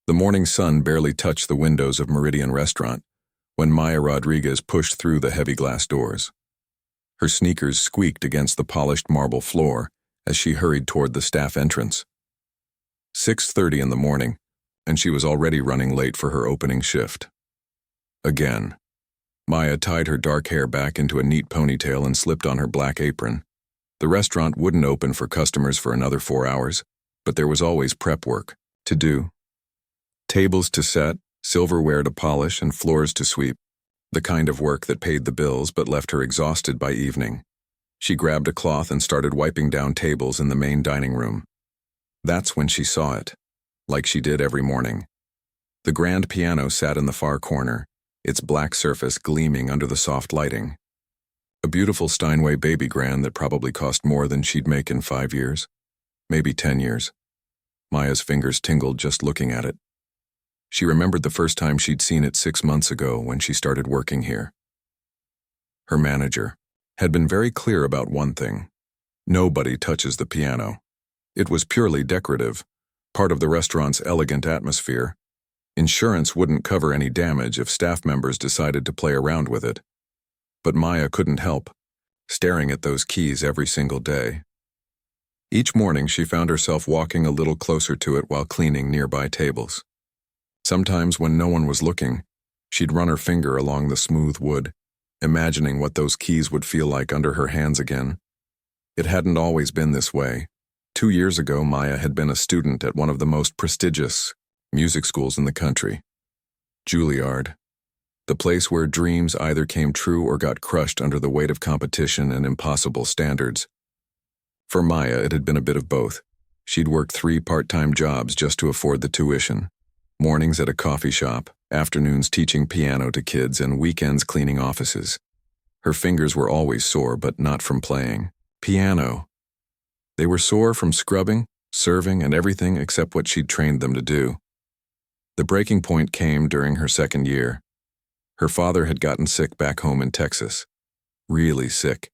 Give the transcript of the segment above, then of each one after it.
The morning sun barely touched the windows of Meridian Restaurant when Maya Rodriguez pushed through the heavy glass doors. Her sneakers squeaked against the polished marble floor as she hurried toward the staff entrance. 6:30 in the morning, and she was already running late for her opening shift. Again. Maya tied her dark hair back into a neat ponytail and slipped on her black apron. The restaurant wouldn't open for customers for another 4 hours, but there was always prep work to do. Tables to set, silverware to polish, and floors to sweep. The kind of work that paid the bills but left her exhausted by evening. She grabbed a cloth and started wiping down tables in the main dining room. That's when she saw it, like she did every morning. The grand piano sat in the far corner, its black surface gleaming under the soft lighting. A beautiful Steinway baby grand that probably cost more than she'd make in 5 years, maybe 10 years. Maya's fingers tingled just looking at it. She remembered the first time she'd seen it 6 months ago when she started working here. Her manager had been very clear about one thing. Nobody touches the piano. It was purely decorative, part of the restaurant's elegant atmosphere. Insurance wouldn't cover any damage if staff members decided to play around with it. But Maya couldn't help, staring at those keys every single day. Each morning she found herself walking a little closer to it while cleaning nearby tables. Sometimes when no one was looking, she'd run her finger along the smooth wood, imagining what those keys would feel like under her hands again. It hadn't always been this way. 2 years ago, Maya had been a student at one of the most prestigious music schools in the country, Juilliard, the place where dreams either came true or got crushed under the weight of competition and impossible standards. For Maya, it had been a bit of both. She'd worked 3 part-time jobs just to afford the tuition. Mornings at a coffee shop, afternoons teaching piano to kids, and weekends cleaning offices. Her fingers were always sore, but not from playing piano. They were sore from scrubbing, serving, and everything except what she'd trained them to do. The breaking point came during her 2nd year. Her father had gotten sick back home in Texas. Really sick.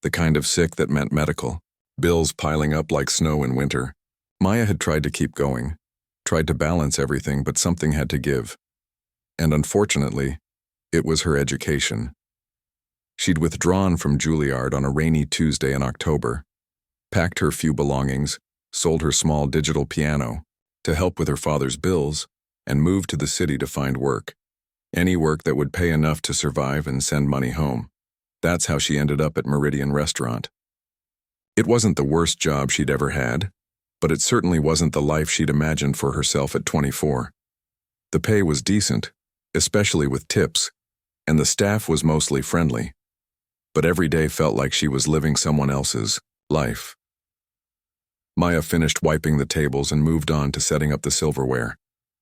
The kind of sick that meant medical. Bills piling up like snow in winter. Maya had tried to keep going. Tried to balance everything, but something had to give. And unfortunately, it was her education. She'd withdrawn from Juilliard on a rainy Tuesday in October, packed her few belongings, sold her small digital piano to help with her father's bills, and moved to the city to find work. Any work that would pay enough to survive and send money home. That's how she ended up at Meridian Restaurant. It wasn't the worst job she'd ever had, but it certainly wasn't the life she'd imagined for herself at 24. The pay was decent, especially with tips, and the staff was mostly friendly. But every day felt like she was living someone else's life. Maya finished wiping the tables and moved on to setting up the silverware.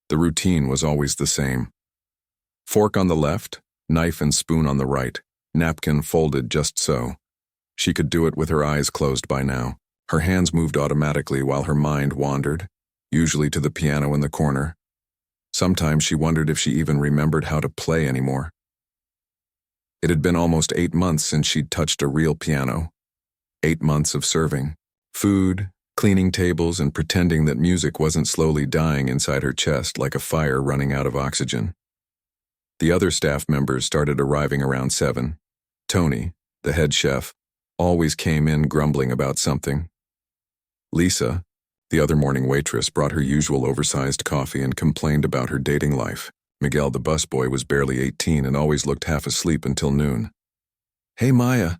The routine was always the same. Fork on the left, knife and spoon on the right, napkin folded just so. She could do it with her eyes closed by now. Her hands moved automatically while her mind wandered, usually to the piano in the corner. Sometimes she wondered if she even remembered how to play anymore. It had been almost 8 months since she'd touched a real piano. 8 months of serving, food, cleaning tables, and pretending that music wasn't slowly dying inside her chest like a fire running out of oxygen. The other staff members started arriving around 7. Tony, the head chef, always came in grumbling about something. Lisa, the other morning waitress, brought her usual oversized coffee and complained about her dating life. Miguel, the busboy, was barely 18 and always looked half asleep until noon. "Hey, Maya,"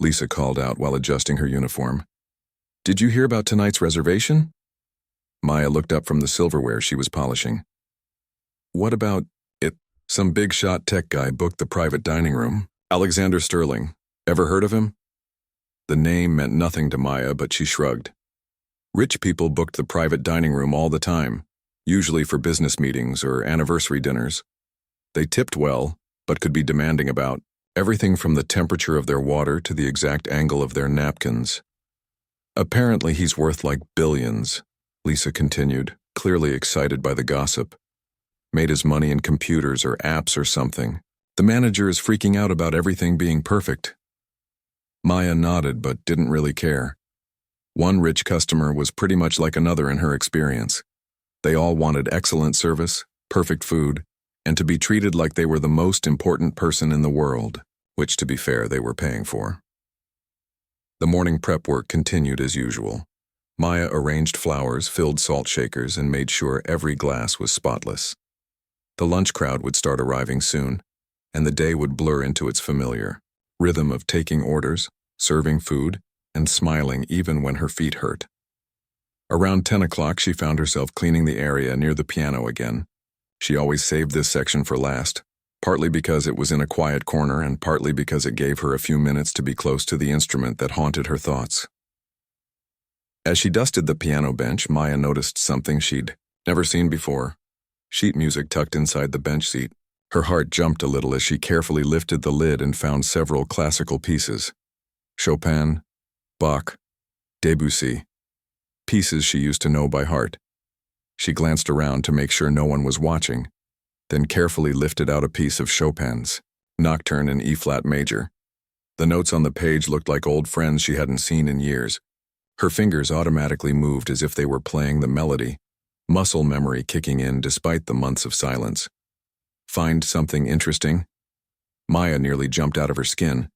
Lisa called out while adjusting her uniform. "Did you hear about tonight's reservation?" Maya looked up from the silverware she was polishing. "What about it? Some big-shot tech guy booked the private dining room. Alexander Sterling. Ever heard of him?" The name meant nothing to Maya, but she shrugged. Rich people booked the private dining room all the time, usually for business meetings or anniversary dinners. They tipped well, but could be demanding about everything from the temperature of their water to the exact angle of their napkins. "Apparently he's worth like billions," Lisa continued, clearly excited by the gossip. "Made his money in computers or apps or something. The manager is freaking out about everything being perfect." Maya nodded but didn't really care. One rich customer was pretty much like another in her experience. They all wanted excellent service, perfect food, and to be treated like they were the most important person in the world, which, to be fair, they were paying for. The morning prep work continued as usual. Maya arranged flowers, filled salt shakers, and made sure every glass was spotless. The lunch crowd would start arriving soon, and the day would blur into its familiar rhythm of taking orders, serving food, and smiling even when her feet hurt. Around 10 o'clock, she found herself cleaning the area near the piano again. She always saved this section for last, partly because it was in a quiet corner and partly because it gave her a few minutes to be close to the instrument that haunted her thoughts. As she dusted the piano bench, Maya noticed something she'd never seen before: sheet music tucked inside the bench seat. Her heart jumped a little as she carefully lifted the lid and found several classical pieces: Chopin, Bach, Debussy, pieces she used to know by heart. She glanced around to make sure no one was watching, then carefully lifted out a piece of Chopin's Nocturne in E-flat major. The notes on the page looked like old friends she hadn't seen in years. Her fingers automatically moved as if they were playing the melody, muscle memory kicking in despite the months of silence. Find something interesting? Maya nearly jumped out of her skin.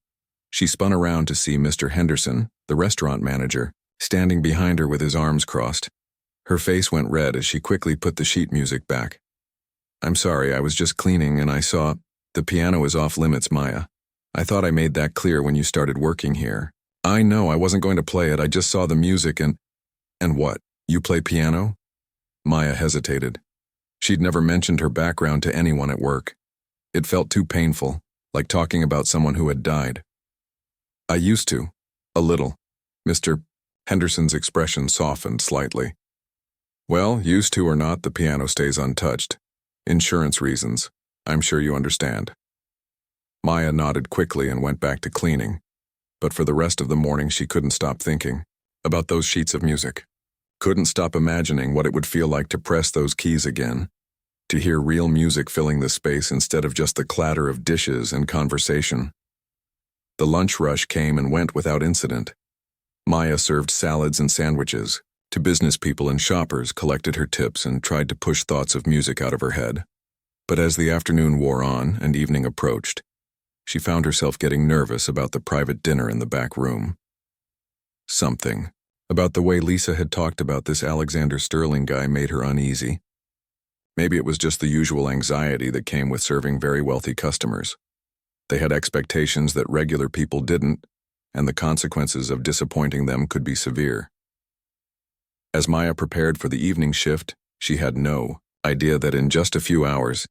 She spun around to see Mr. Henderson, the restaurant manager, standing behind her with his arms crossed. Her face went red as she quickly put the sheet music back. "I'm sorry, I was just cleaning and I saw—" "The piano is off limits, Maya. I thought I made that clear when you started working here." "I know, I wasn't going to play it, I just saw the music and—" "And what? You play piano?" Maya hesitated. She'd never mentioned her background to anyone at work. It felt too painful, like talking about someone who had died. "I used to. A little." Mr. Henderson's expression softened slightly. "Well, used to or not, the piano stays untouched. Insurance reasons. I'm sure you understand." Maya nodded quickly and went back to cleaning. But for the rest of the morning she couldn't stop thinking about those sheets of music. Couldn't stop imagining what it would feel like to press those keys again, to hear real music filling the space instead of just the clatter of dishes and conversation. The lunch rush came and went without incident. Maya served salads and sandwiches to business people and shoppers, collected her tips, and tried to push thoughts of music out of her head. But as the afternoon wore on and evening approached, she found herself getting nervous about the private dinner in the back room. Something about the way Lisa had talked about this Alexander Sterling guy made her uneasy. Maybe it was just the usual anxiety that came with serving very wealthy customers. They had expectations that regular people didn't, and the consequences of disappointing them could be severe. As Maya prepared for the evening shift, she had no idea that in just a few hours,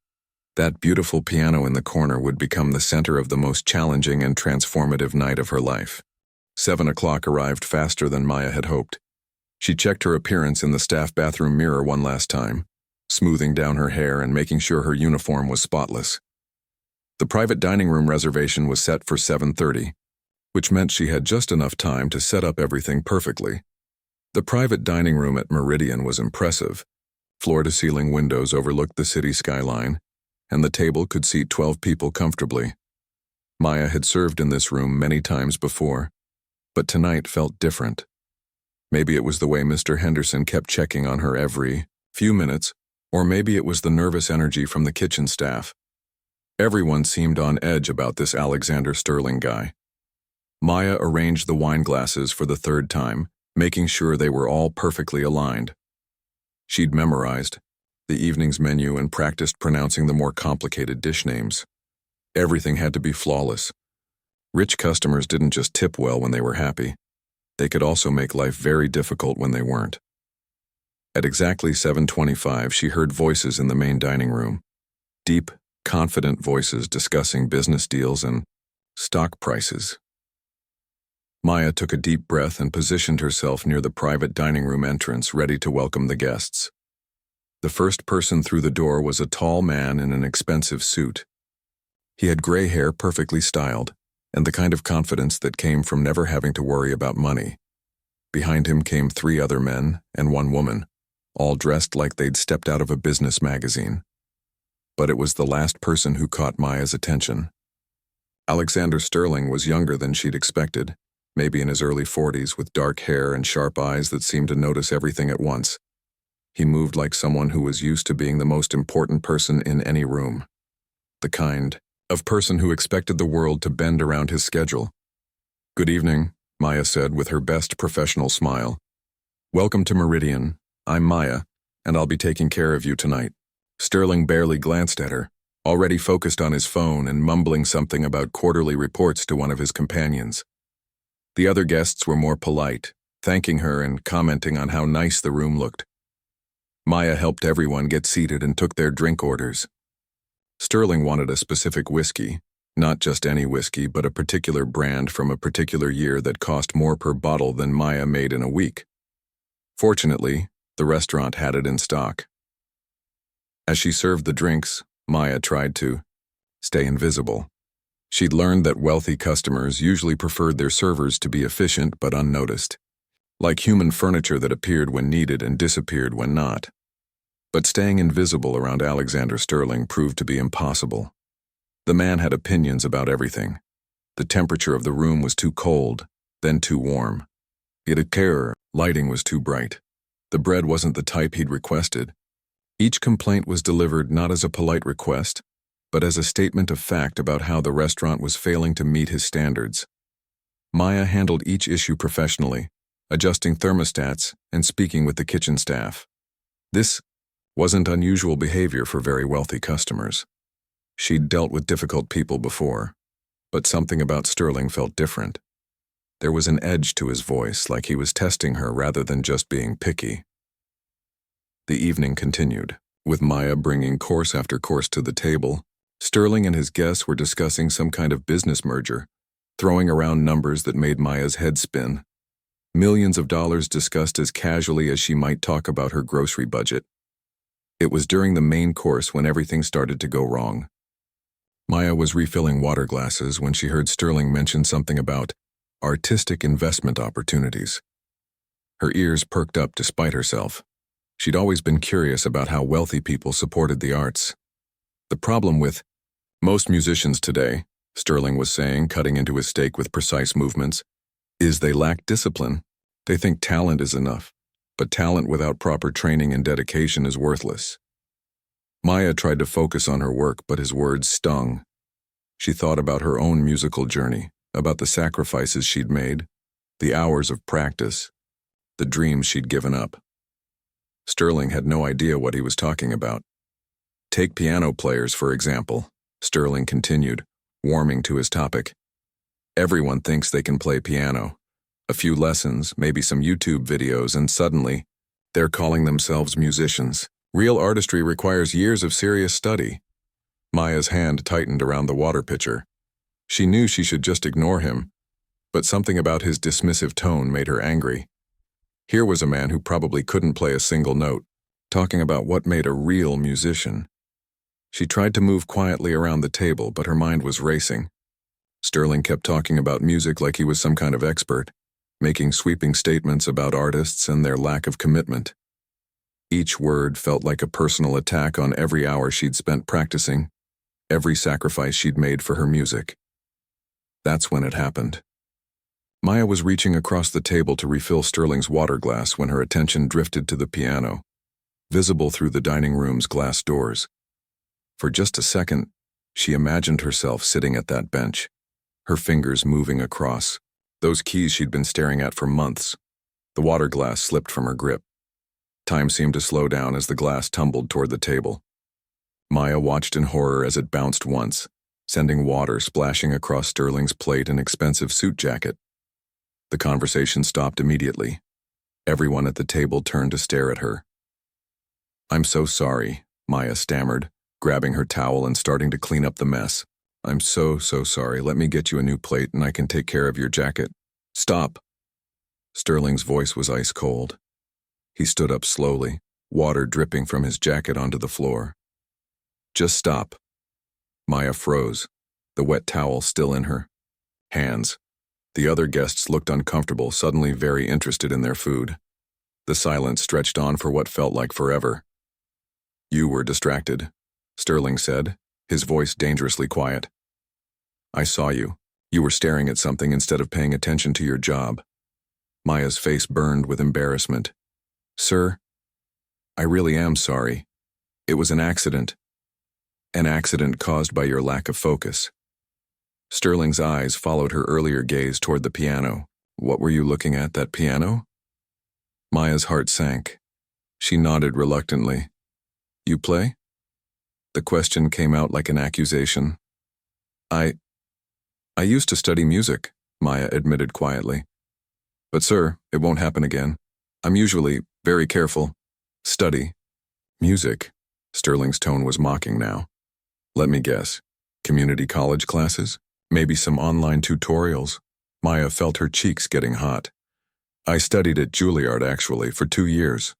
that beautiful piano in the corner would become the center of the most challenging and transformative night of her life. 7 o'clock arrived faster than Maya had hoped. She checked her appearance in the staff bathroom mirror one last time, smoothing down her hair and making sure her uniform was spotless. The private dining room reservation was set for 7:30, which meant she had just enough time to set up everything perfectly. The private dining room at Meridian was impressive. Floor-to-ceiling windows overlooked the city skyline, and the table could seat 12 people comfortably. Maya had served in this room many times before, but tonight felt different. Maybe it was the way Mr. Henderson kept checking on her every few minutes, or maybe it was the nervous energy from the kitchen staff. Everyone seemed on edge about this Alexander Sterling guy. Maya arranged the wine glasses for the 3rd time, making sure they were all perfectly aligned. She'd memorized the evening's menu and practiced pronouncing the more complicated dish names. Everything had to be flawless. Rich customers didn't just tip well when they were happy. They could also make life very difficult when they weren't. At exactly 7:25, she heard voices in the main dining room. Deep, confident voices discussing business deals and stock prices. Maya took a deep breath and positioned herself near the private dining room entrance, ready to welcome the guests. The first person through the door was a tall man in an expensive suit. He had gray hair perfectly styled, and the kind of confidence that came from never having to worry about money. Behind him came 3 other men and 1 woman, all dressed like they'd stepped out of a business magazine. But it was the last person who caught Maya's attention. Alexander Sterling was younger than she'd expected, maybe in his early 40s, with dark hair and sharp eyes that seemed to notice everything at once. He moved like someone who was used to being the most important person in any room. The kind of person who expected the world to bend around his schedule. "Good evening," Maya said with her best professional smile. "Welcome to Meridian. I'm Maya, and I'll be taking care of you tonight." Sterling barely glanced at her, already focused on his phone and mumbling something about quarterly reports to one of his companions. The other guests were more polite, thanking her and commenting on how nice the room looked. Maya helped everyone get seated and took their drink orders. Sterling wanted a specific whiskey, not just any whiskey, but a particular brand from a particular year that cost more per bottle than Maya made in a week. Fortunately, the restaurant had it in stock. As she served the drinks, Maya tried to stay invisible. She'd learned that wealthy customers usually preferred their servers to be efficient but unnoticed, like human furniture that appeared when needed and disappeared when not. But staying invisible around Alexander Sterling proved to be impossible. The man had opinions about everything. The temperature of the room was too cold, then too warm. He had care, lighting was too bright. The bread wasn't the type he'd requested. Each complaint was delivered not as a polite request, but as a statement of fact about how the restaurant was failing to meet his standards. Maya handled each issue professionally, adjusting thermostats and speaking with the kitchen staff. This wasn't unusual behavior for very wealthy customers. She'd dealt with difficult people before, but something about Sterling felt different. There was an edge to his voice, like he was testing her rather than just being picky. The evening continued, with Maya bringing course after course to the table. Sterling and his guests were discussing some kind of business merger, throwing around numbers that made Maya's head spin. Millions of dollars discussed as casually as she might talk about her grocery budget. It was during the main course when everything started to go wrong. Maya was refilling water glasses when she heard Sterling mention something about artistic investment opportunities. Her ears perked up despite herself. She'd always been curious about how wealthy people supported the arts. "The problem with most musicians today," Sterling was saying, cutting into his steak with precise movements, "is they lack discipline. They think talent is enough, but talent without proper training and dedication is worthless." Maya tried to focus on her work, but his words stung. She thought about her own musical journey, about the sacrifices she'd made, the hours of practice, the dreams she'd given up. Sterling had no idea what he was talking about. "Take piano players, for example," Sterling continued, warming to his topic. "Everyone thinks they can play piano. A few lessons, maybe some YouTube videos, and suddenly, they're calling themselves musicians. Real artistry requires years of serious study." Maya's hand tightened around the water pitcher. She knew she should just ignore him, but something about his dismissive tone made her angry. Here was a man who probably couldn't play a single note, talking about what made a real musician. She tried to move quietly around the table, but her mind was racing. Sterling kept talking about music like he was some kind of expert, making sweeping statements about artists and their lack of commitment. Each word felt like a personal attack on every hour she'd spent practicing, every sacrifice she'd made for her music. That's when it happened. Maya was reaching across the table to refill Sterling's water glass when her attention drifted to the piano, visible through the dining room's glass doors. For just a second, she imagined herself sitting at that bench, her fingers moving across, those keys she'd been staring at for months. The water glass slipped from her grip. Time seemed to slow down as the glass tumbled toward the table. Maya watched in horror as it bounced once, sending water splashing across Sterling's plate and expensive suit jacket. The conversation stopped immediately. Everyone at the table turned to stare at her. "I'm so sorry," Maya stammered, grabbing her towel and starting to clean up the mess. "I'm so sorry. Let me get you a new plate and I can take care of your jacket." "Stop!" Sterling's voice was ice cold. He stood up slowly, water dripping from his jacket onto the floor. "Just stop." Maya froze, the wet towel still in her hands. The other guests looked uncomfortable, suddenly very interested in their food. The silence stretched on for what felt like forever. "You were distracted," Sterling said, his voice dangerously quiet. "I saw you. You were staring at something instead of paying attention to your job." Maya's face burned with embarrassment. "Sir?" I really am sorry. It was an accident. An accident caused by your lack of focus. Sterling's eyes followed her earlier gaze toward the piano. What were you looking at, that piano? Maya's heart sank. She nodded reluctantly. You play? The question came out like an accusation. I used to study music, Maya admitted quietly. But sir, it won't happen again. I'm usually very careful. Study. Music. Sterling's tone was mocking now. Let me guess. Community college classes? Maybe some online tutorials? Maya felt her cheeks getting hot. I studied at Juilliard, actually, for 2 years.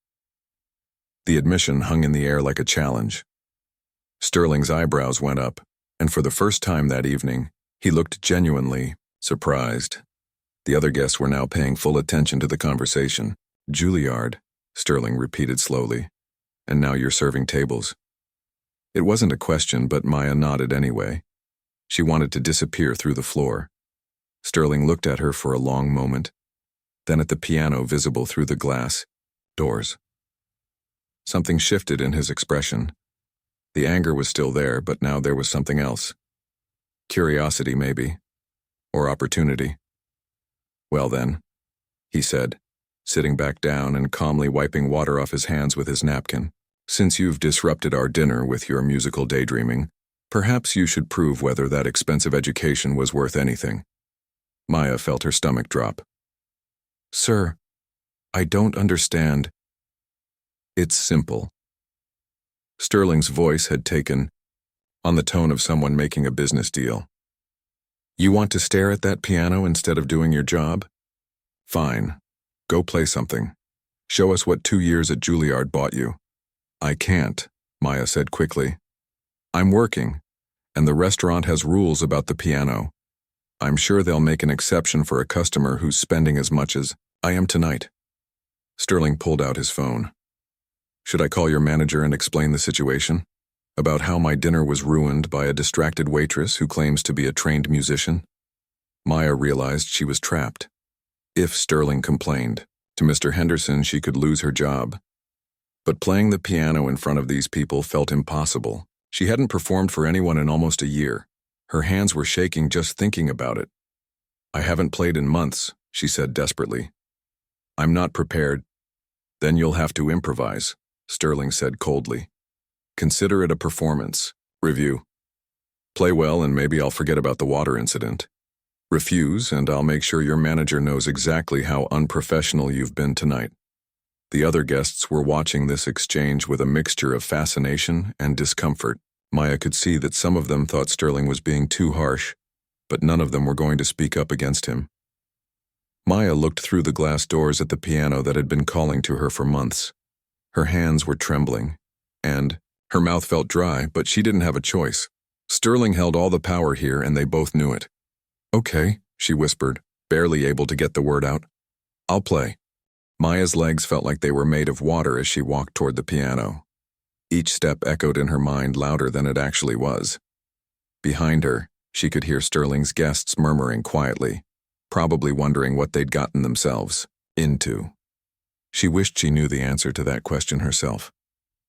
The admission hung in the air like a challenge. Sterling's eyebrows went up, and for the first time that evening, he looked genuinely surprised. The other guests were now paying full attention to the conversation. Juilliard, Sterling repeated slowly. And now you're serving tables. It wasn't a question, but Maya nodded anyway. She wanted to disappear through the floor. Sterling looked at her for a long moment, then at the piano visible through the glass doors. Something shifted in his expression. The anger was still there, but now there was something else. Curiosity, maybe. Or opportunity. Well then, he said, sitting back down and calmly wiping water off his hands with his napkin. Since you've disrupted our dinner with your musical daydreaming, perhaps you should prove whether that expensive education was worth anything. Maya felt her stomach drop. Sir, I don't understand. It's simple. Sterling's voice had taken on the tone of someone making a business deal. You want to stare at that piano instead of doing your job? Fine. Go play something. Show us what 2 years at Juilliard bought you. I can't, Maya said quickly. I'm working, and the restaurant has rules about the piano. I'm sure they'll make an exception for a customer who's spending as much as I am tonight. Sterling pulled out his phone. Should I call your manager and explain the situation? About how my dinner was ruined by a distracted waitress who claims to be a trained musician? Maya realized she was trapped. If Sterling complained, to Mr. Henderson she could lose her job. But playing the piano in front of these people felt impossible. She hadn't performed for anyone in almost a year. Her hands were shaking just thinking about it. I haven't played in months, she said desperately. I'm not prepared. Then you'll have to improvise, Sterling said coldly. Consider it a performance review. Play well and maybe I'll forget about the water incident. Refuse and I'll make sure your manager knows exactly how unprofessional you've been tonight. The other guests were watching this exchange with a mixture of fascination and discomfort. Maya could see that some of them thought Sterling was being too harsh, but none of them were going to speak up against him. Maya looked through the glass doors at the piano that had been calling to her for months. Her hands were trembling, and her mouth felt dry, but she didn't have a choice. Sterling held all the power here, and they both knew it. Okay, she whispered, barely able to get the word out. I'll play. Maya's legs felt like they were made of water as she walked toward the piano. Each step echoed in her mind louder than it actually was. Behind her, she could hear Sterling's guests murmuring quietly, probably wondering what they'd gotten themselves into. She wished she knew the answer to that question herself.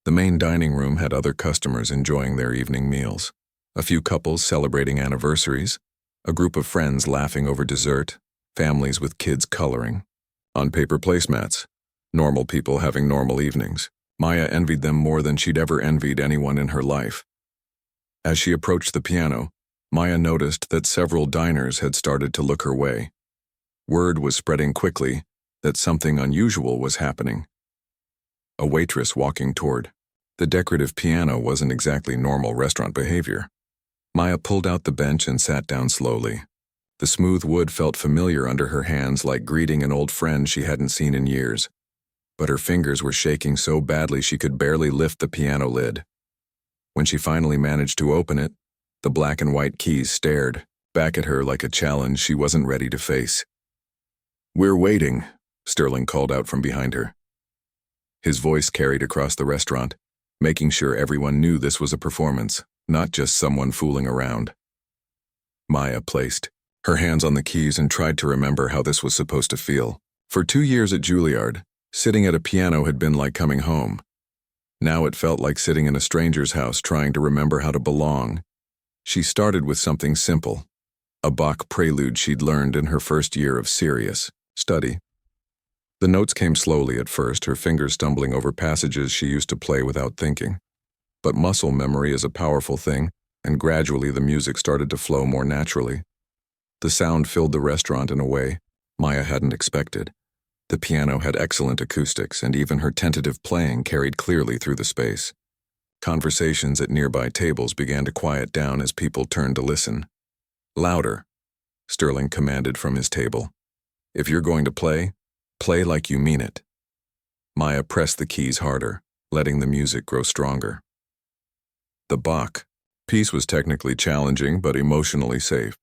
The main dining room had other customers enjoying their evening meals. A few couples celebrating anniversaries, a group of friends laughing over dessert, families with kids coloring. On paper placemats, normal people having normal evenings. Maya envied them more than she'd ever envied anyone in her life. As she approached the piano, Maya noticed that several diners had started to look her way. Word was spreading quickly that something unusual was happening. A waitress walking toward. The decorative piano wasn't exactly normal restaurant behavior. Maya pulled out the bench and sat down slowly. The smooth wood felt familiar under her hands, like greeting an old friend she hadn't seen in years. But her fingers were shaking so badly she could barely lift the piano lid. When she finally managed to open it, the black and white keys stared back at her like a challenge she wasn't ready to face. We're waiting, Sterling called out from behind her. His voice carried across the restaurant, making sure everyone knew this was a performance, not just someone fooling around. Maya placed her hands on the keys and tried to remember how this was supposed to feel. For 2 years at Juilliard, sitting at a piano had been like coming home. Now it felt like sitting in a stranger's house trying to remember how to belong. She started with something simple, a Bach prelude she'd learned in her first year of serious study. The notes came slowly at first, her fingers stumbling over passages she used to play without thinking. But muscle memory is a powerful thing, and gradually the music started to flow more naturally. The sound filled the restaurant in a way Maya hadn't expected. The piano had excellent acoustics, and even her tentative playing carried clearly through the space. Conversations at nearby tables began to quiet down as people turned to listen. "Louder," Sterling commanded from his table. "If you're going to play, play like you mean it." Maya pressed the keys harder, letting the music grow stronger. The Bach piece was technically challenging but emotionally safe.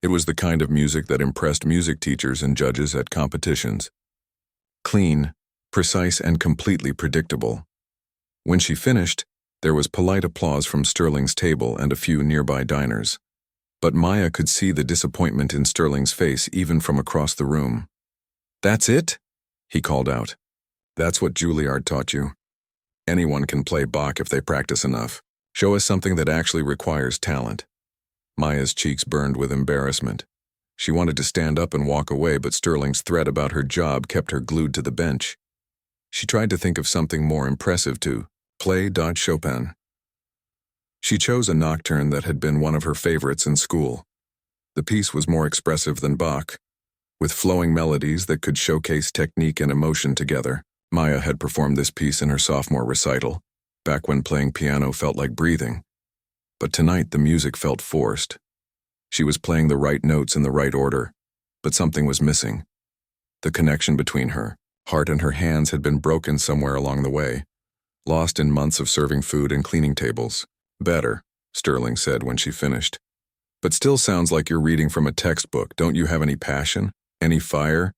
It was the kind of music that impressed music teachers and judges at competitions. Clean, precise, and completely predictable. When she finished, there was polite applause from Sterling's table and a few nearby diners. But Maya could see the disappointment in Sterling's face even from across the room. "That's it?" he called out. "That's what Juilliard taught you. Anyone can play Bach if they practice enough. Show us something that actually requires talent." Maya's cheeks burned with embarrassment. She wanted to stand up and walk away, but Sterling's threat about her job kept her glued to the bench. She tried to think of something more impressive to play Chopin. She chose a nocturne that had been one of her favorites in school. The piece was more expressive than Bach, with flowing melodies that could showcase technique and emotion together. Maya had performed this piece in her sophomore recital, back when playing piano felt like breathing. But tonight the music felt forced. She was playing the right notes in the right order, but something was missing. The connection between her heart and her hands had been broken somewhere along the way, lost in months of serving food and cleaning tables. "Better," Sterling said when she finished. "But still sounds like you're reading from a textbook. Don't you have any passion? Any fire?"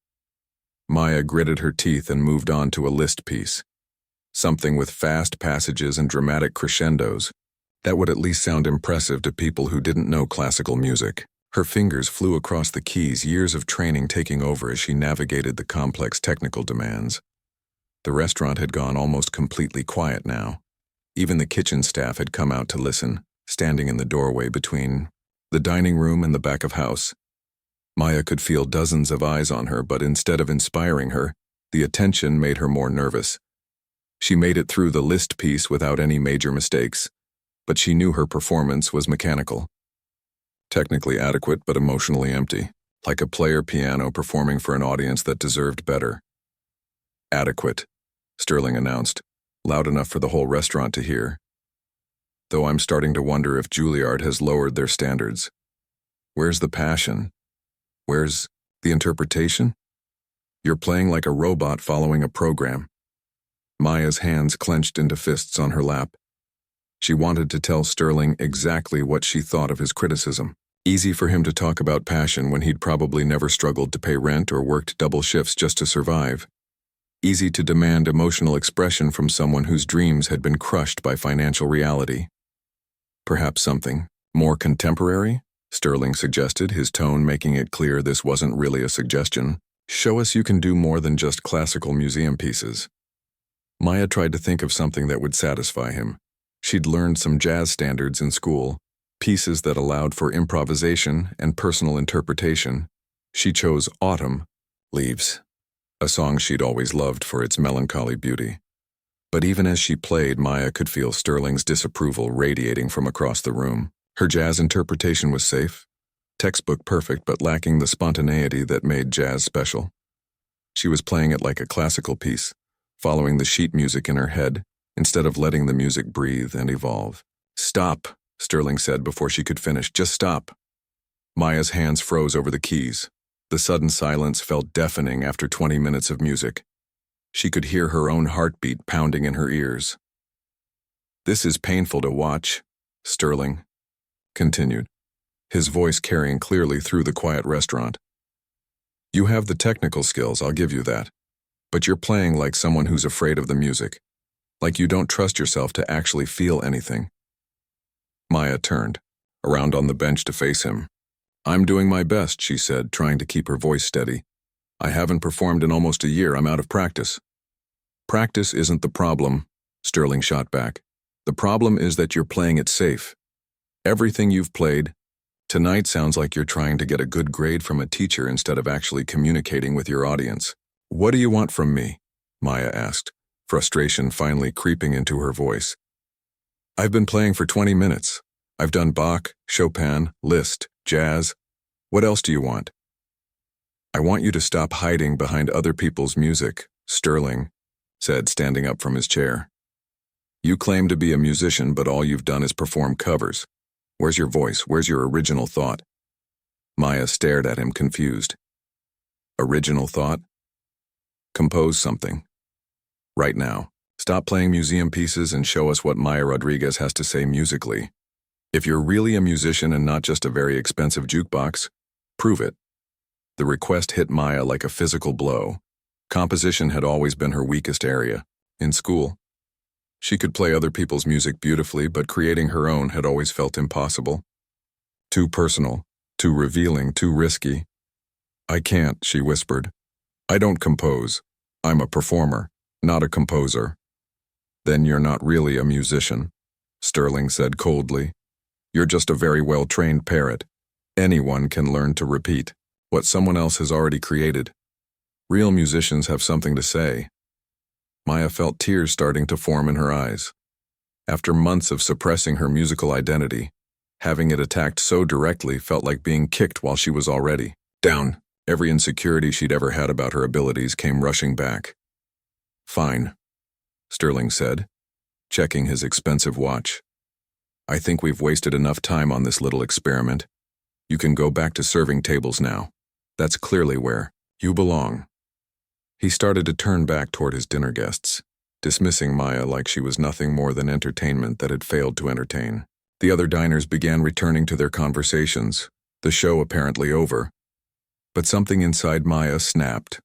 Maya gritted her teeth and moved on to a Liszt piece. Something with fast passages and dramatic crescendos. That would at least sound impressive to people who didn't know classical music. Her fingers flew across the keys, years of training taking over as she navigated the complex technical demands. The restaurant had gone almost completely quiet now. Even the kitchen staff had come out to listen, standing in the doorway between the dining room and the back of house. Maya could feel dozens of eyes on her, but instead of inspiring her, the attention made her more nervous. She made it through the Liszt piece without any major mistakes, but she knew her performance was mechanical. Technically adequate, but emotionally empty, like a player piano performing for an audience that deserved better. "Adequate," Sterling announced, loud enough for the whole restaurant to hear. "Though I'm starting to wonder if Juilliard has lowered their standards. Where's the passion? Where's the interpretation? You're playing like a robot following a program." Maya's hands clenched into fists on her lap. She wanted to tell Sterling exactly what she thought of his criticism. Easy for him to talk about passion when he'd probably never struggled to pay rent or worked double shifts just to survive. Easy to demand emotional expression from someone whose dreams had been crushed by financial reality. Perhaps something more contemporary? Sterling suggested, his tone making it clear this wasn't really a suggestion. "Show us you can do more than just classical museum pieces." Maya tried to think of something that would satisfy him. She'd learned some jazz standards in school, pieces that allowed for improvisation and personal interpretation. She chose Autumn Leaves, a song she'd always loved for its melancholy beauty. But even as she played, Maya could feel Sterling's disapproval radiating from across the room. Her jazz interpretation was safe, textbook perfect, but lacking the spontaneity that made jazz special. She was playing it like a classical piece, following the sheet music in her head, instead of letting the music breathe and evolve. "Stop," Sterling said before she could finish. "Just stop." Maya's hands froze over the keys. The sudden silence felt deafening after 20 minutes of music. She could hear her own heartbeat pounding in her ears. "This is painful to watch," Sterling continued, his voice carrying clearly through the quiet restaurant. "You have the technical skills, I'll give you that. But you're playing like someone who's afraid of the music. Like you don't trust yourself to actually feel anything." Maya turned around on the bench to face him. "I'm doing my best," she said, trying to keep her voice steady. "I haven't performed in almost a year. I'm out of practice." "Practice isn't the problem," Sterling shot back. The problem is that you're playing it safe. Everything you've played tonight sounds like you're trying to get a good grade from a teacher instead of actually communicating with your audience. What do you want from me? Maya asked, frustration finally creeping into her voice. I've been playing for 20 minutes. I've done Bach, Chopin, Liszt, jazz. What else do you want? I want you to stop hiding behind other people's music, Sterling said, standing up from his chair. You claim to be a musician, but all you've done is perform covers. Where's your voice? Where's your original thought? Maya stared at him, confused. Original thought? Compose something. Right now. Stop playing museum pieces and show us what Maya Rodriguez has to say musically. If you're really a musician and not just a very expensive jukebox, prove it. The request hit Maya like a physical blow. Composition had always been her weakest area. In school, she could play other people's music beautifully, but creating her own had always felt impossible. Too personal, too revealing, too risky. I can't, she whispered. I don't compose. I'm a performer, not a composer. Then you're not really a musician, Sterling said coldly. You're just a very well-trained parrot. Anyone can learn to repeat what someone else has already created. Real musicians have something to say. Maya felt tears starting to form in her eyes. After months of suppressing her musical identity, having it attacked so directly felt like being kicked while she was already down. Every insecurity she'd ever had about her abilities came rushing back. Fine, Sterling said, checking his expensive watch. I think we've wasted enough time on this little experiment. You can go back to serving tables now. That's clearly where you belong. He started to turn back toward his dinner guests, dismissing Maya like she was nothing more than entertainment that had failed to entertain. The other diners began returning to their conversations, the show apparently over. But something inside Maya snapped.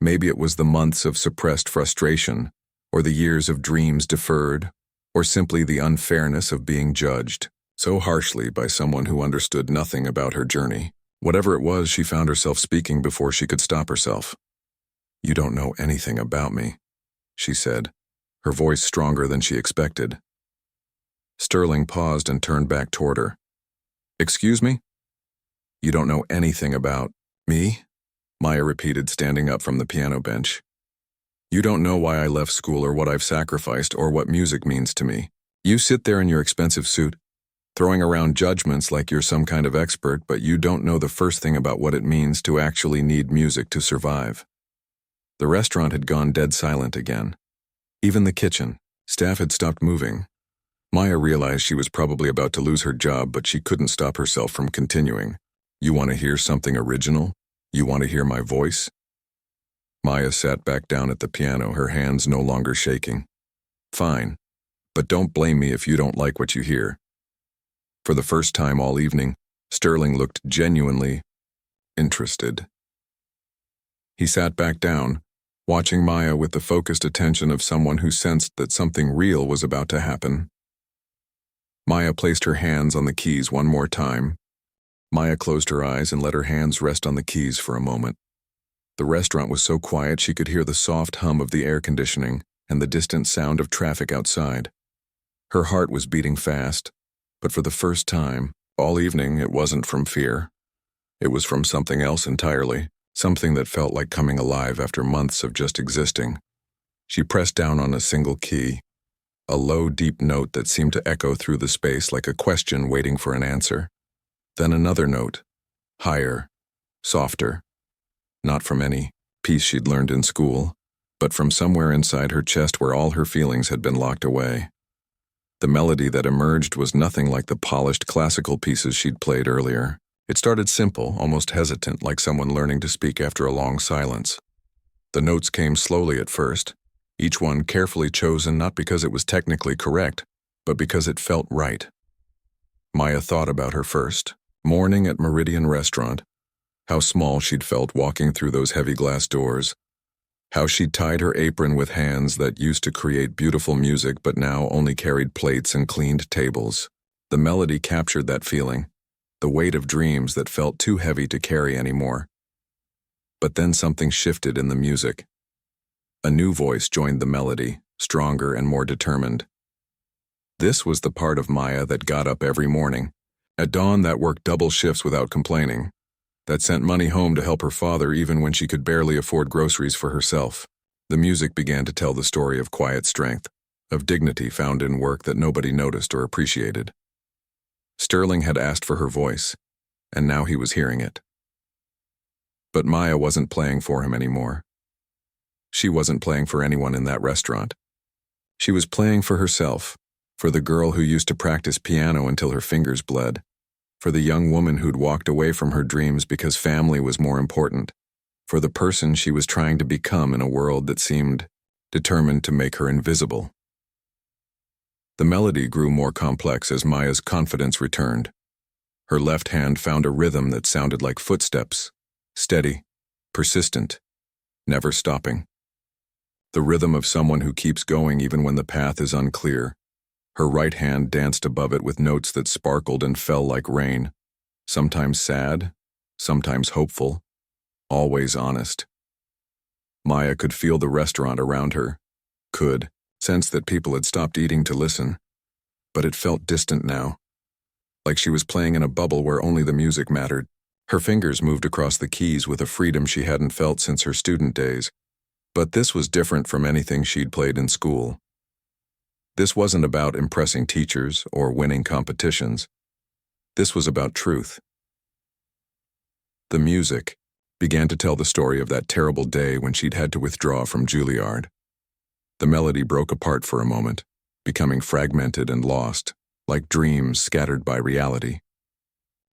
Maybe it was the months of suppressed frustration, or the years of dreams deferred, or simply the unfairness of being judged so harshly by someone who understood nothing about her journey. Whatever it was, she found herself speaking before she could stop herself. You don't know anything about me, she said, her voice stronger than she expected. Sterling paused and turned back toward her. Excuse me? You don't know anything about me? Maya repeated, standing up from the piano bench. You don't know why I left school or what I've sacrificed or what music means to me. You sit there in your expensive suit, throwing around judgments like you're some kind of expert, but you don't know the first thing about what it means to actually need music to survive. The restaurant had gone dead silent again. Even the kitchen staff had stopped moving. Maya realized she was probably about to lose her job, but she couldn't stop herself from continuing. You want to hear something original? You want to hear my voice? Maya sat back down at the piano, her hands no longer shaking. Fine, but don't blame me if you don't like what you hear. For the first time all evening, Sterling looked genuinely interested. He sat back down, watching Maya with the focused attention of someone who sensed that something real was about to happen. Maya placed her hands on the keys one more time. Maya closed her eyes and let her hands rest on the keys for a moment. The restaurant was so quiet she could hear the soft hum of the air conditioning and the distant sound of traffic outside. Her heart was beating fast, but for the first time, all evening, it wasn't from fear. It was from something else entirely, something that felt like coming alive after months of just existing. She pressed down on a single key, a low, deep note that seemed to echo through the space like a question waiting for an answer. Then another note, higher, softer, not from any piece she'd learned in school, but from somewhere inside her chest where all her feelings had been locked away. The melody that emerged was nothing like the polished classical pieces she'd played earlier. It started simple, almost hesitant, like someone learning to speak after a long silence. The notes came slowly at first, each one carefully chosen not because it was technically correct, but because it felt right. Maya thought about her first morning at Meridian Restaurant, how small she'd felt walking through those heavy glass doors, how she'd tied her apron with hands that used to create beautiful music but now only carried plates and cleaned tables. The melody captured that feeling, the weight of dreams that felt too heavy to carry anymore. But then something shifted in the music. A new voice joined the melody, stronger and more determined. This was the part of Maya that got up every morning, at dawn, that worked double shifts without complaining, that sent money home to help her father even when she could barely afford groceries for herself. The music began to tell the story of quiet strength, of dignity found in work that nobody noticed or appreciated. Sterling had asked for her voice, and now he was hearing it. But Maya wasn't playing for him anymore. She wasn't playing for anyone in that restaurant. She was playing for herself, for the girl who used to practice piano until her fingers bled, for the young woman who'd walked away from her dreams because family was more important, for the person she was trying to become in a world that seemed determined to make her invisible. The melody grew more complex as Maya's confidence returned. Her left hand found a rhythm that sounded like footsteps, steady, persistent, never stopping. The rhythm of someone who keeps going even when the path is unclear. Her right hand danced above it with notes that sparkled and fell like rain, sometimes sad, sometimes hopeful, always honest. Maya could feel the restaurant around her, could sense that people had stopped eating to listen, but it felt distant now, like she was playing in a bubble where only the music mattered. Her fingers moved across the keys with a freedom she hadn't felt since her student days, but this was different from anything she'd played in school. This wasn't about impressing teachers or winning competitions. This was about truth. The music began to tell the story of that terrible day when she'd had to withdraw from Juilliard. The melody broke apart for a moment, becoming fragmented and lost, like dreams scattered by reality.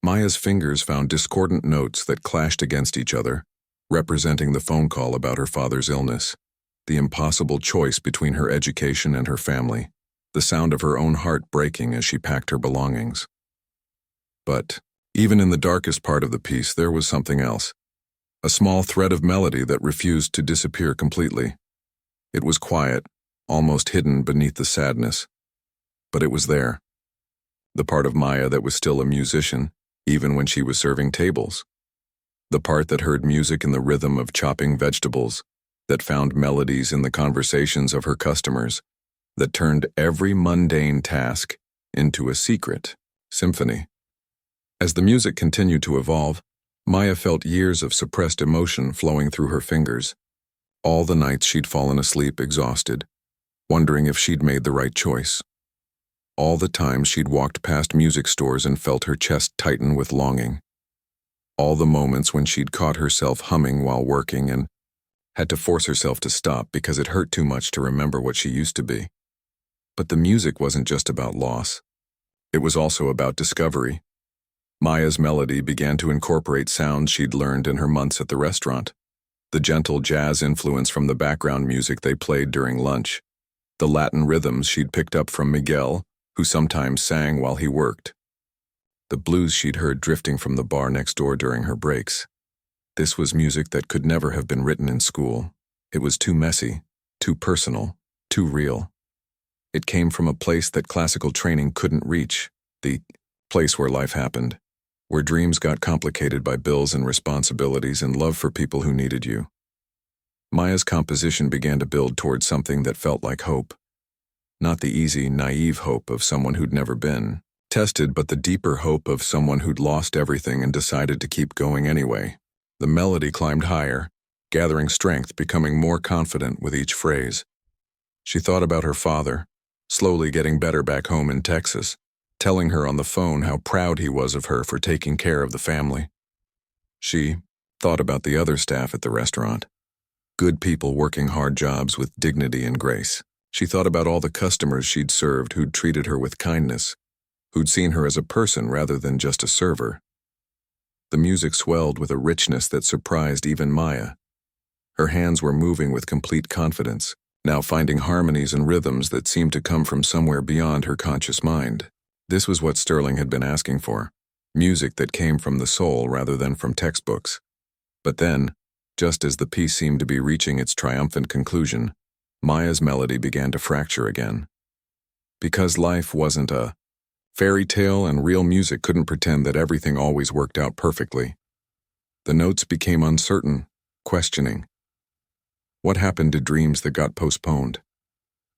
Maya's fingers found discordant notes that clashed against each other, representing the phone call about her father's illness, the impossible choice between her education and her family, the sound of her own heart breaking as she packed her belongings. But even in the darkest part of the piece, there was something else, a small thread of melody that refused to disappear completely. It was quiet, almost hidden beneath the sadness, but it was there. The part of Maya that was still a musician, even when she was serving tables. The part that heard music in the rhythm of chopping vegetables, that found melodies in the conversations of her customers, that turned every mundane task into a secret symphony. As the music continued to evolve, Maya felt years of suppressed emotion flowing through her fingers. All the nights she'd fallen asleep exhausted, wondering if she'd made the right choice. All the times she'd walked past music stores and felt her chest tighten with longing. All the moments when she'd caught herself humming while working and had to force herself to stop because it hurt too much to remember what she used to be. But the music wasn't just about loss. It was also about discovery. Maya's melody began to incorporate sounds she'd learned in her months at the restaurant. The gentle jazz influence from the background music they played during lunch. The Latin rhythms she'd picked up from Miguel, who sometimes sang while he worked. The blues she'd heard drifting from the bar next door during her breaks. This was music that could never have been written in school. It was too messy, too personal, too real. It came from a place that classical training couldn't reach, the place where life happened, where dreams got complicated by bills and responsibilities and love for people who needed you. Maya's composition began to build towards something that felt like hope. Not the easy, naive hope of someone who'd never been tested, but the deeper hope of someone who'd lost everything and decided to keep going anyway. The melody climbed higher, gathering strength, becoming more confident with each phrase. She thought about her father, slowly getting better back home in Texas, telling her on the phone how proud he was of her for taking care of the family. She thought about the other staff at the restaurant, good people working hard jobs with dignity and grace. She thought about all the customers she'd served who'd treated her with kindness, who'd seen her as a person rather than just a server. The music swelled with a richness that surprised even Maya. Her hands were moving with complete confidence, now finding harmonies and rhythms that seemed to come from somewhere beyond her conscious mind. This was what Sterling had been asking for, music that came from the soul rather than from textbooks. But then, just as the piece seemed to be reaching its triumphant conclusion, Maya's melody began to fracture again. Because life wasn't a fairy tale and real music couldn't pretend that everything always worked out perfectly. The notes became uncertain, questioning. What happened to dreams that got postponed?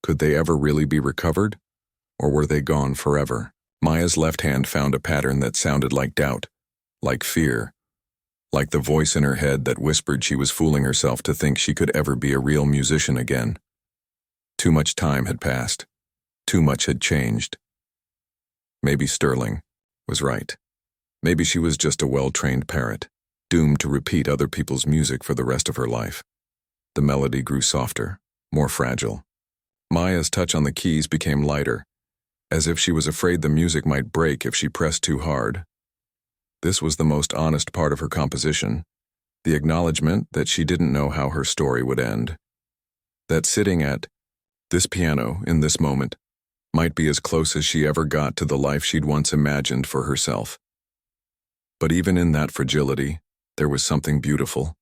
Could they ever really be recovered? Or were they gone forever? Maya's left hand found a pattern that sounded like doubt, like fear, like the voice in her head that whispered she was fooling herself to think she could ever be a real musician again. Too much time had passed. Too much had changed. Maybe Sterling was right. Maybe she was just a well-trained parrot, doomed to repeat other people's music for the rest of her life. The melody grew softer, more fragile. Maya's touch on the keys became lighter, as if she was afraid the music might break if she pressed too hard. This was the most honest part of her composition, the acknowledgement that she didn't know how her story would end. That sitting at this piano in this moment might be as close as she ever got to the life she'd once imagined for herself. But even in that fragility, there was something beautiful.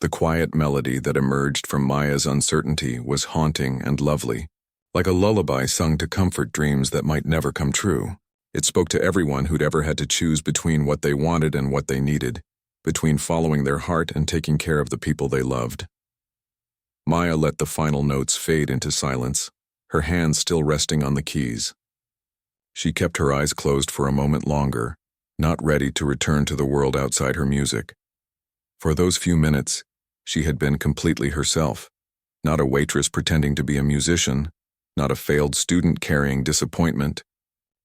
The quiet melody that emerged from Maya's uncertainty was haunting and lovely, like a lullaby sung to comfort dreams that might never come true. It spoke to everyone who'd ever had to choose between what they wanted and what they needed, between following their heart and taking care of the people they loved. Maya let the final notes fade into silence, her hands still resting on the keys. She kept her eyes closed for a moment longer, not ready to return to the world outside her music. For those few minutes, she had been completely herself, not a waitress pretending to be a musician, not a failed student carrying disappointment,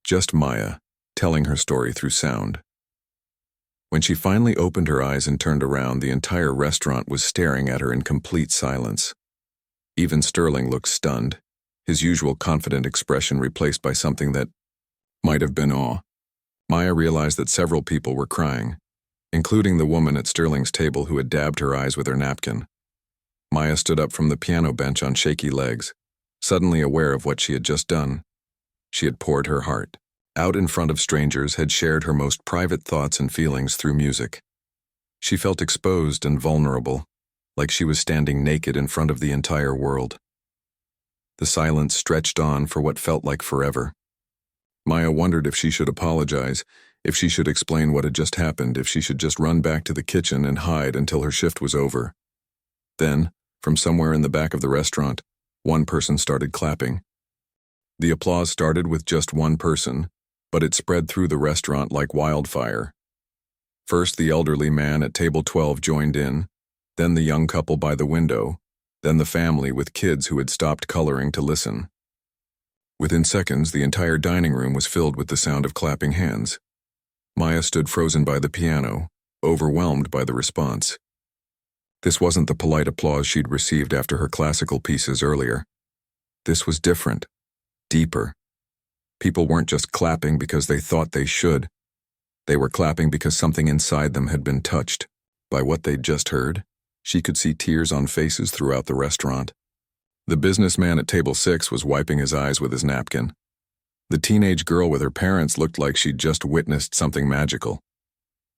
just Maya, telling her story through sound. When she finally opened her eyes and turned around, the entire restaurant was staring at her in complete silence. Even Sterling looked stunned, his usual confident expression replaced by something that might have been awe. Maya realized that several people were crying, including the woman at Sterling's table who had dabbed her eyes with her napkin. Maya stood up from the piano bench on shaky legs, suddenly aware of what she had just done. She had poured her heart out in front of strangers, had shared her most private thoughts and feelings through music. She felt exposed and vulnerable, like she was standing naked in front of the entire world. The silence stretched on for what felt like forever. Maya wondered if she should apologize, if she should explain what had just happened, if she should just run back to the kitchen and hide until her shift was over. Then, from somewhere in the back of the restaurant, one person started clapping. The applause started with just one person, but it spread through the restaurant like wildfire. First, the elderly man at table 12 joined in, then the young couple by the window, then the family with kids who had stopped coloring to listen. Within seconds, the entire dining room was filled with the sound of clapping hands. Maya stood frozen by the piano, overwhelmed by the response. This wasn't the polite applause she'd received after her classical pieces earlier. This was different, deeper. People weren't just clapping because they thought they should. They were clapping because something inside them had been touched by what they'd just heard. She could see tears on faces throughout the restaurant. The businessman at table 6 was wiping his eyes with his napkin. The teenage girl with her parents looked like she'd just witnessed something magical.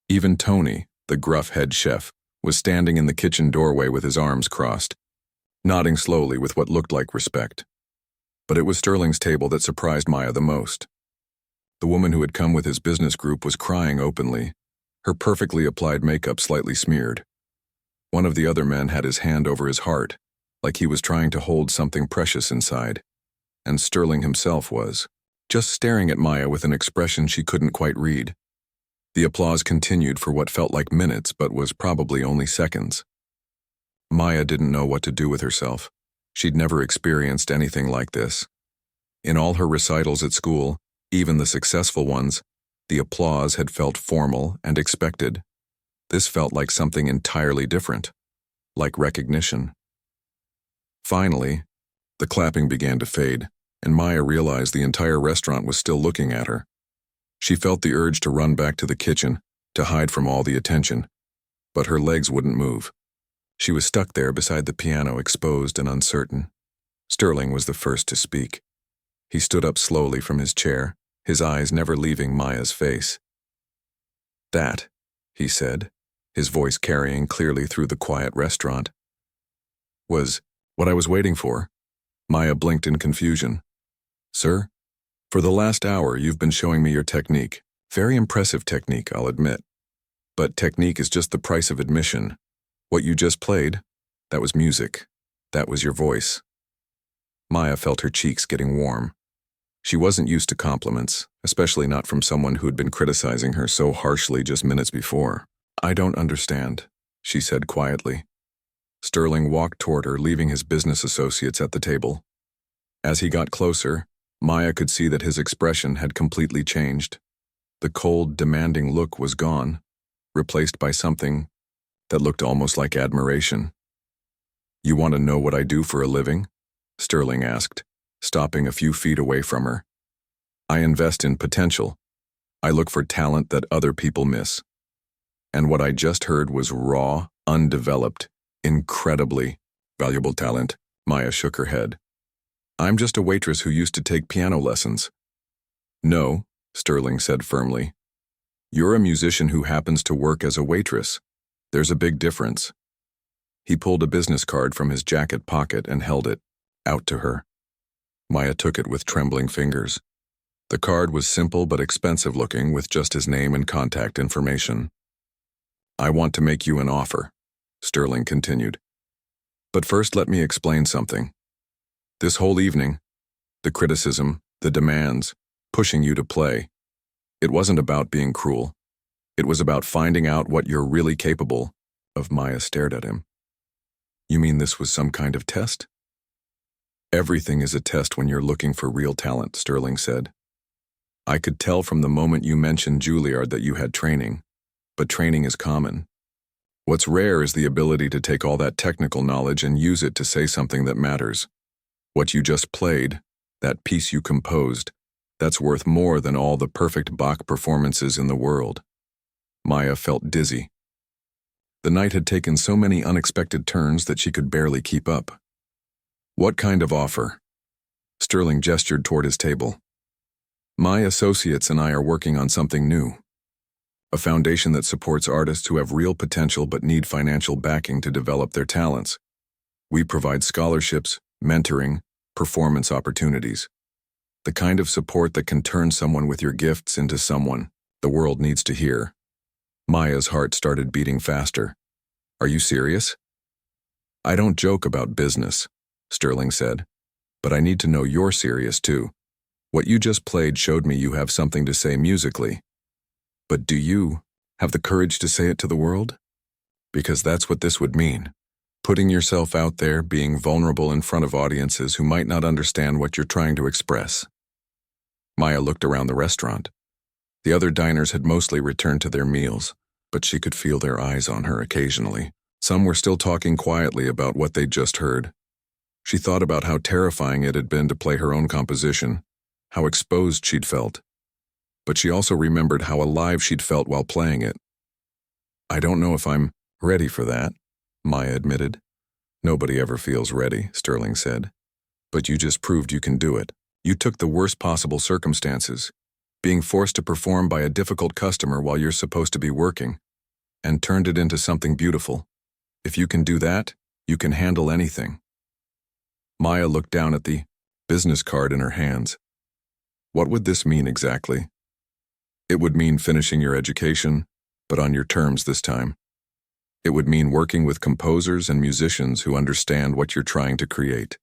Even Tony, the gruff head chef, was standing in the kitchen doorway with his arms crossed, nodding slowly with what looked like respect. But it was Sterling's table that surprised Maya the most. The woman who had come with his business group was crying openly, her perfectly applied makeup slightly smeared. One of the other men had his hand over his heart, like he was trying to hold something precious inside. And Sterling himself was, just staring at Maya with an expression she couldn't quite read. The applause continued for what felt like minutes but was probably only seconds. Maya didn't know what to do with herself. She'd never experienced anything like this. In all her recitals at school, even the successful ones, the applause had felt formal and expected. This felt like something entirely different, like recognition. Finally, the clapping began to fade, and Maya realized the entire restaurant was still looking at her. She felt the urge to run back to the kitchen, to hide from all the attention, but her legs wouldn't move. She was stuck there beside the piano, exposed and uncertain. Sterling was the first to speak. He stood up slowly from his chair, his eyes never leaving Maya's face. "That," he said, his voice carrying clearly through the quiet restaurant, "was what I was waiting for." Maya blinked in confusion. "Sir, for the last hour you've been showing me your technique. Very impressive technique, I'll admit. But technique is just the price of admission. What you just played, that was music. That was your voice." Maya felt her cheeks getting warm. She wasn't used to compliments, especially not from someone who had been criticizing her so harshly just minutes before. "I don't understand," she said quietly. Sterling walked toward her, leaving his business associates at the table. As he got closer, Maya could see that his expression had completely changed. The cold, demanding look was gone, replaced by something that looked almost like admiration. "You want to know what I do for a living?" Sterling asked, stopping a few feet away from her. "I invest in potential. I look for talent that other people miss." And what I just heard was raw, undeveloped, incredibly valuable talent. Maya shook her head. "I'm just a waitress who used to take piano lessons." "No," Sterling said firmly. "You're a musician who happens to work as a waitress. There's a big difference." He pulled a business card from his jacket pocket and held it out to her. Maya took it with trembling fingers. The card was simple but expensive looking, with just his name and contact information. "I want to make you an offer," Sterling continued. "But first let me explain something. This whole evening, the criticism, the demands, pushing you to play, it wasn't about being cruel. It was about finding out what you're really capable of." Maya stared at him. "You mean this was some kind of test?" "Everything is a test when you're looking for real talent," Sterling said. "I could tell from the moment you mentioned Juilliard that you had training, but training is common. What's rare is the ability to take all that technical knowledge and use it to say something that matters. What you just played, that piece you composed, that's worth more than all the perfect Bach performances in the world." Maya felt dizzy. The night had taken so many unexpected turns that she could barely keep up. "What kind of offer?" Sterling gestured toward his table. "My associates and I are working on something new. A foundation that supports artists who have real potential but need financial backing to develop their talents. We provide scholarships, mentoring, performance opportunities. The kind of support that can turn someone with your gifts into someone the world needs to hear." Maya's heart started beating faster. "Are you serious?" "I don't joke about business," Sterling said, "but I need to know you're serious too. What you just played showed me you have something to say musically. But do you have the courage to say it to the world? Because that's what this would mean. Putting yourself out there, being vulnerable in front of audiences who might not understand what you're trying to express." Maya looked around the restaurant. The other diners had mostly returned to their meals, but she could feel their eyes on her occasionally. Some were still talking quietly about what they'd just heard. She thought about how terrifying it had been to play her own composition, how exposed she'd felt. But she also remembered how alive she'd felt while playing it. "I don't know if I'm ready for that," Maya admitted. "Nobody ever feels ready," Sterling said. "But you just proved you can do it. You took the worst possible circumstances, being forced to perform by a difficult customer while you're supposed to be working, and turned it into something beautiful. If you can do that, you can handle anything." Maya looked down at the business card in her hands. What would this mean exactly? It would mean finishing your education, but on your terms this time. It would mean working with composers and musicians who understand what you're trying to create.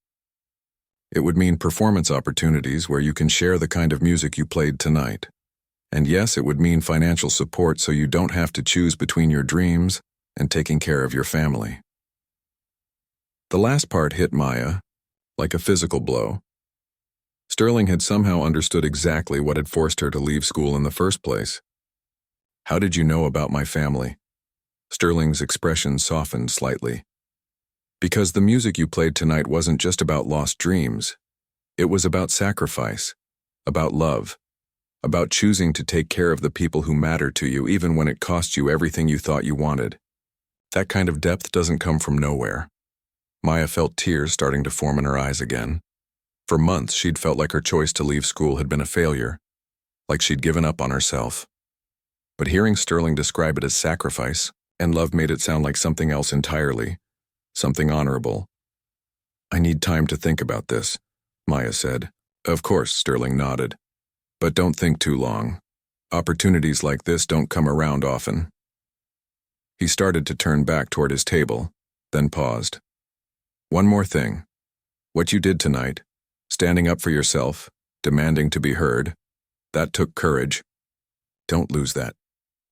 It would mean performance opportunities where you can share the kind of music you played tonight. And yes, it would mean financial support so you don't have to choose between your dreams and taking care of your family. The last part hit Maya like a physical blow. Sterling had somehow understood exactly what had forced her to leave school in the first place. "How did you know about my family?" Sterling's expression softened slightly. "Because the music you played tonight wasn't just about lost dreams. It was about sacrifice, about love, about choosing to take care of the people who matter to you even when it cost you everything you thought you wanted. That kind of depth doesn't come from nowhere." Maya felt tears starting to form in her eyes again. For months, she'd felt like her choice to leave school had been a failure, like she'd given up on herself. But hearing Sterling describe it as sacrifice and love made it sound like something else entirely, something honorable. "I need time to think about this," Maya said. "Of course," Sterling nodded. "But don't think too long. Opportunities like this don't come around often." He started to turn back toward his table, then paused. "One more thing. What you did tonight, Standing up for yourself, demanding to be heard. That took courage. Don't lose that.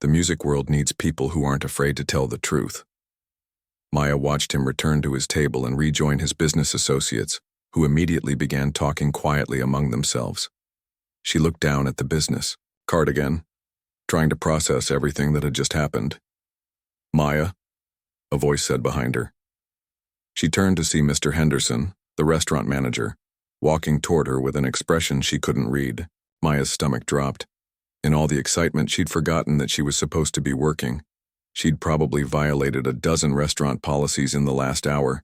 The music world needs people who aren't afraid to tell the truth. Maya watched him return to his table and rejoin his business associates, who immediately began talking quietly among themselves. She looked down at the business card again, trying to process everything that had just happened. "Maya," a voice said behind her. She turned to see Mr. Henderson, the restaurant manager, walking toward her with an expression she couldn't read. Maya's stomach dropped. In all the excitement, she'd forgotten that she was supposed to be working. She'd probably violated a dozen restaurant policies in the last hour.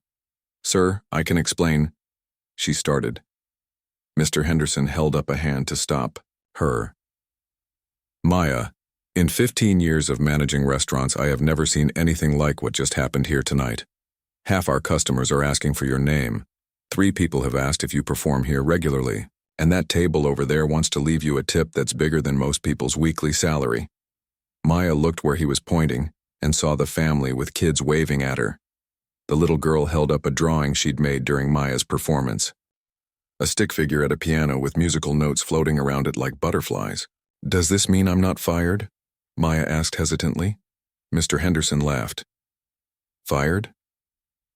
"Sir, I can explain," she started. Mr. Henderson held up a hand to stop her. "Maya, in 15 years of managing restaurants, I have never seen anything like what just happened here tonight. Half our customers are asking for your name. 3 people have asked if you perform here regularly, and that table over there wants to leave you a tip that's bigger than most people's weekly salary." Maya looked where he was pointing and saw the family with kids waving at her. The little girl held up a drawing she'd made during Maya's performance. A stick figure at a piano with musical notes floating around it like butterflies. "Does this mean I'm not fired?" Maya asked hesitantly. Mr. Henderson laughed. "Fired?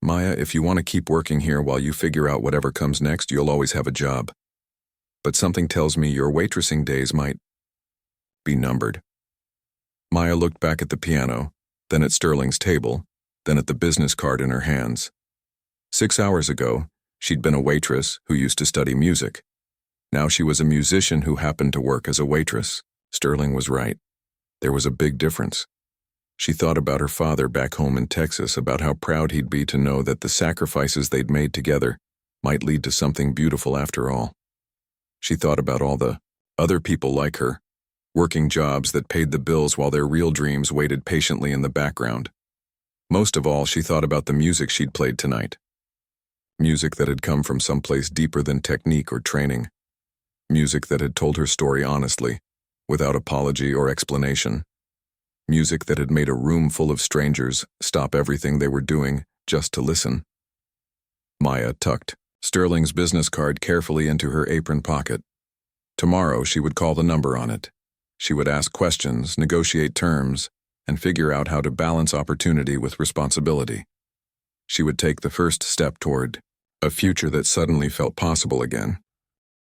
Maya, if you want to keep working here while you figure out whatever comes next, you'll always have a job. But something tells me your waitressing days might be numbered." Maya looked back at the piano, then at Sterling's table, then at the business card in her hands. 6 hours ago, she'd been a waitress who used to study music. Now she was a musician who happened to work as a waitress. Sterling was right. There was a big difference. She thought about her father back home in Texas, about how proud he'd be to know that the sacrifices they'd made together might lead to something beautiful after all. She thought about all the other people like her, working jobs that paid the bills while their real dreams waited patiently in the background. Most of all, she thought about the music she'd played tonight. Music that had come from someplace deeper than technique or training. Music that had told her story honestly, without apology or explanation. Music that had made a room full of strangers stop everything they were doing just to listen. Maya tucked Sterling's business card carefully into her apron pocket. Tomorrow she would call the number on it. She would ask questions, negotiate terms, and figure out how to balance opportunity with responsibility. She would take the first step toward a future that suddenly felt possible again.